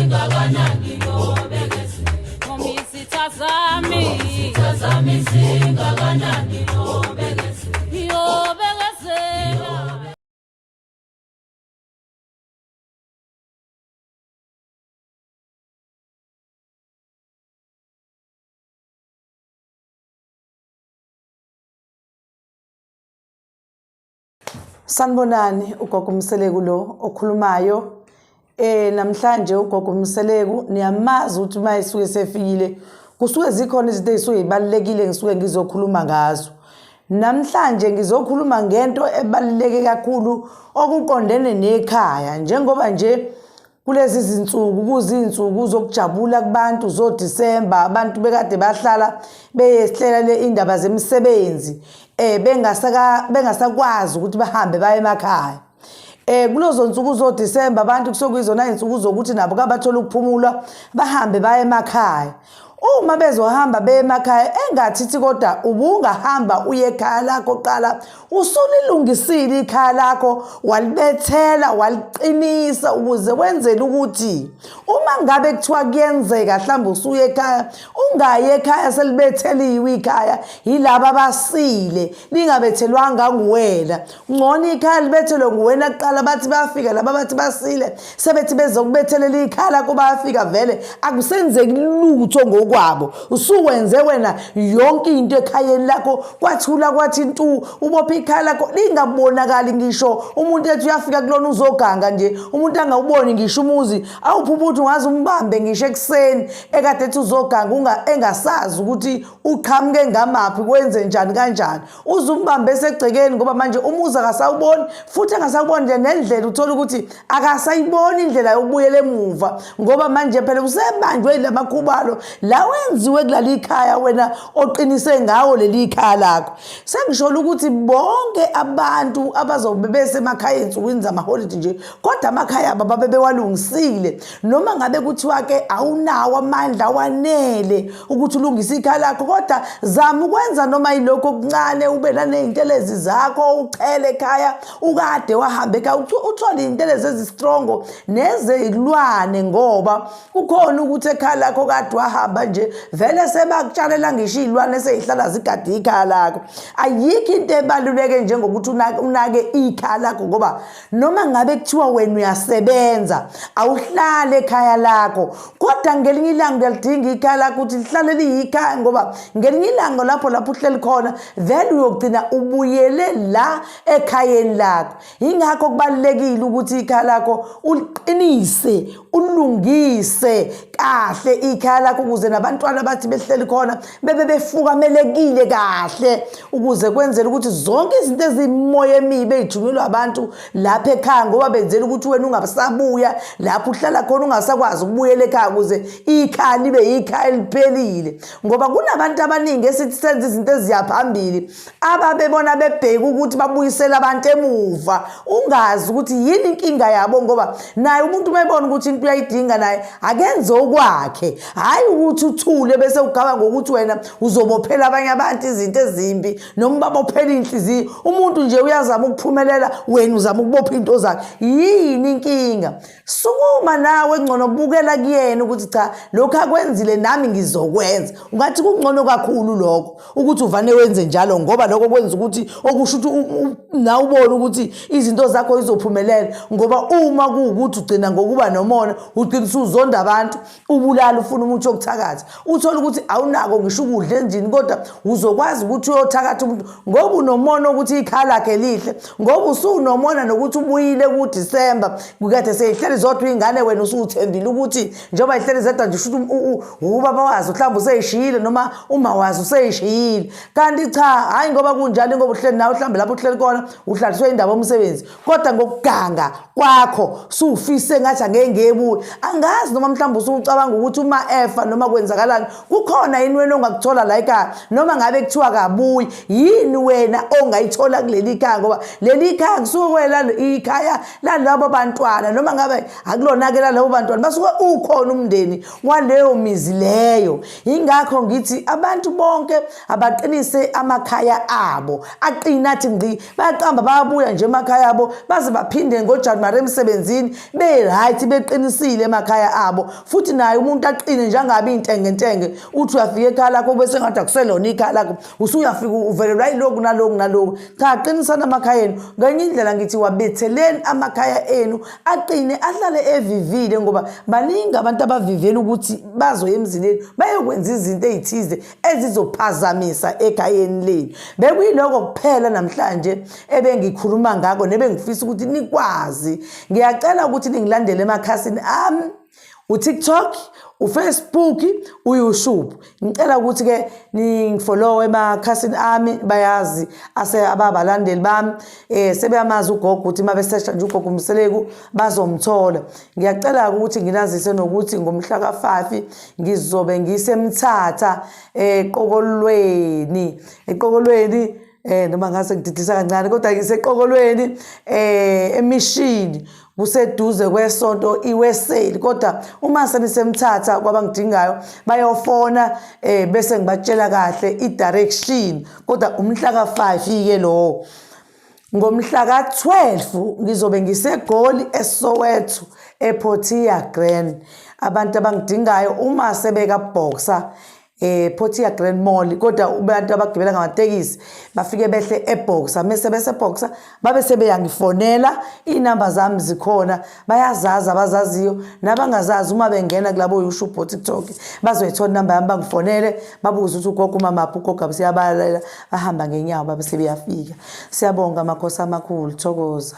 singakanani nobekeze noma isitha zami singakanani nobekeze yobekezela Sanibonani ugogo Mseleku lo okhulumayo namhlanje ugogo Mseleku niyamazi ukuthi mayisuke sefikile kusuke zikhona izinto ezisuke zibalekile ngisuke ngizokhuluma ngazo namhlanje ngizokhuluma ngento ebaleke kakhulu okuqondene nekhaya njengoba nje kulezi zinsuku kuzinsuku zokujabula kubantu zo December abantu bekade bahlala beyesihlela le indaba zemisebenzi bengasakwazi ukuthi bahambe baye emakhaya kulozo nsuku zo December abantu kusokuyizona izinsuku zokuthi nabo kabathola ukuphumula bahambe baye emakhaya uma bezohamba beye emakhaya engathithi kodwa ubungahamba uye ekhaya lakho qala usulilungisile ikhaya lakho walibethela waliqinisa ukuze wenzele ukuthi uma ngabe kuthiwa kuyenzeka mhlawumbe usuye ekhaya ungayi ekhaya selibetheliwe ikhaya yilabo abasile lingabethelwanga nguwena ngcono ikhaya libethelwe nguwena kuqala bathi bafika laba bathi basile sebethi bezokubethelela ikhaya lakho bayafika vele akusenzeki lutho ngokwabo usuwenze wena yonke into ekhayeni lakho kwathula kwathi intu ubopha ikhaya lakho lingabonakali ngisho umuntu ethi uyafika kulona uzoganga nje umuntu angawuboni ngisho umuzi awuphuphuthi ungaze umbambe ngisho ekseni ekade ethi uzoganga engasazi ukuthi uqhamuke ngamaphi kwenze njani kanjani uzumbambe esegcekeni ngoba manje umuzi akasawuboni futhi angasawuboni nje nendlela uthola ukuthi akasayiboni indlela yokubuyela emuva ngoba manje phela usebanjwe ilamakhubalo la wenziwe kulali ikhaya wena oqinise ngawo leli khaya lakho sengishola ukuthi bonke abantu abazobe besemakhaya ensukwini zamaholiday nje kodwa amakhaya babe bewalungisile noma ngabe kuthiwa ke awunawo amandla wanele ukuthi ulungise ikhaya lakho kodwa zama ukwenza noma yilokho okuncane ube naneintelezi zakho uchele ekhaya ukade wahamba ekhaya uthole intelezi ezistrong nezilwane ngoba ukhona ukuthi ekhaya lakho kade wahamba nje vele sebakutshalela ngisho izilwane sezihlala zigadi ikhaya lakho ayikho into ebaluleke njengokuthi unake ikhaya lakho ngoba noma ngabe kuthiwa wena uyasebenza awuhlale ekhaya lakho kodwa ngelinye ilanga uyalidinga ikhaya lakho ukuthi lihlale liyikhaya ngoba ngelinye ilanga lapho uhleli khona vele uyogcina ubuyele la ekhayeni lakho ingakho kubalekile ukuthi ikhaya lakho uliqinise ulungise kahle ikhaya lakho ukuze nabantwana bathi behleli khona bebe befukamelekile kahle ukuze kwenzele ukuthi zonke izinto ezimoya emibi ezijunyelwa abantu lapha ekhaya ngoba benzela ukuthi wena ungasabuya lapho uhlala khona ungasakwazi ukubuyela ekhaya ukuze ikhaya libe ikhaya eliphelile ngoba kunabantu abaningi esithi senze izinto eziyaphambili ababebona bebheka ukuthi babuyisela abantu emuva ungazi ukuthi yini inkinga yabo ngoba naye umuntu mayebona ukuthi into uyayidinga naye akenze okwakhe hayi ukuthi uthule bese ugaba ngokuthi wena uzobophela abanye abantu izinto ezimbi noma babophela inhliziyo umuntu nje uyazama ukuphumelela wena uzama ukubopha into zakhe yini inkinga sukuma nawe ngcono bukela kuyena ukuthi cha lokho akwenzile nami ngizokwenza ungathi kungcono kakhulu lokho ukuthi uvane wenze njalo ngoba lokho kwenza ukuthi okusho ukuthi na ubone ukuthi izinto zakho izophumelela ngoba uma kuukuthi ugcina ngokuba nomona ugcina usuzonda abantu ubulala ufuna umuntu okuthakatha uthola ukuthi awunako ngisho ukudla endlini kodwa uzokwazi ukuthi uyothakatha umuntu ngoba unomona ukuthi ikhaya lakhe lihle ngoba usunomona nokuthi ubuyile ku December kukade seyihleli zodwa ingane wena usuthembile ukuthi njengoba ihleli zedwa nje usho ubaba wazi mhlawumbe useyishiyile noma uma wazi useyishiyile kanti cha hayi ngoba kunjalo ngoba uhleli nawe mhlawumbe lapho uhleli khona uhlaliswe indaba yomsebenzi kodwa ngokuganga kwakho sufise ngathi angeke ngebuye angazi noma mhlawumbe usucabanga ukuthi uma efa noma kwenza kwenzakalani kukhona yini wena ongakuthola la ekhaya noma ngabe kuthiwa kabuyi yini wena ongayithola kuleli khaya ngoba leli khaya kusuke kwela ikhaya lalabo bantwana noma ngabe akulona ke lalabo bantwana basuke ukhona umndeni waleyo mizi leyo ingakho ngithi abantu bonke abaqinise amakhaya abo aqina athi ngqi bayaqamba bayabuya nje emakhaya abo baze baphinde ngoJanuary emsebenzini be-right beqinisile emakhaya abo futhi naye umuntu aqine njengabe intenge uthi uyafika ekhaya lakho bese ngathi akuselona ikhaya lakho usuyafika uvelelwa yiloku naloku cha qinisana emakhayeni ngenye indlela ngithi wabetheleni amakhaya enu aqine ahlale evivile ngoba baningi abantu abavivela ukuthi bazoya emzini bayokwenza izinto ezithize ezizophazamisa ekhayeni lenu bekuyiloko kuphela namhlanje ebengikhuluma ngako nebengifisa ukuthi nikwazi ngiyacela ukuthi ningilandele emakhasini ami uTikTok uFacebook uYouTube ngicela ukuthi ke ningifollow emakhasini ami bayazi ababalandeli bami sebeyamazi ugogo ukuthi mabesearch nje ugogo Mseleku bazomthola ngiyacela ukuthi nginazise nokuthi ngomhla ka5 ngizobe ngisemthatha eqokolweni noma ngase ngididisa kancane kodwa ngiseqokolweni emishini kuseduze kwesonto iWeseli kodwa uma senisemthatha kwabangidingayo bayofona bese ngibatshela kahle idirection kodwa umhla ka5 ke lo ngomhla ka12 ngizobe ngisegoli eSoweto ePortia Grand abantu abangidingayo uma sebeka Boxer Portia Grand Mall kodwa abantu abagibela ngamatekisi bafike behle eBoxer mase bese Boxer babe sebeyangifonela inamba zami zikhona bayazazi abazaziyo nabangazazi uma bengena kulabo YouTube TikTok bazoyithola inamba yami bangifonele babuze ukuthi ugogo umamaphi ugogo abisiyabalela bahamba ngenyawo babe sebeyafika siyabonga amakhosi amakhulu thokoza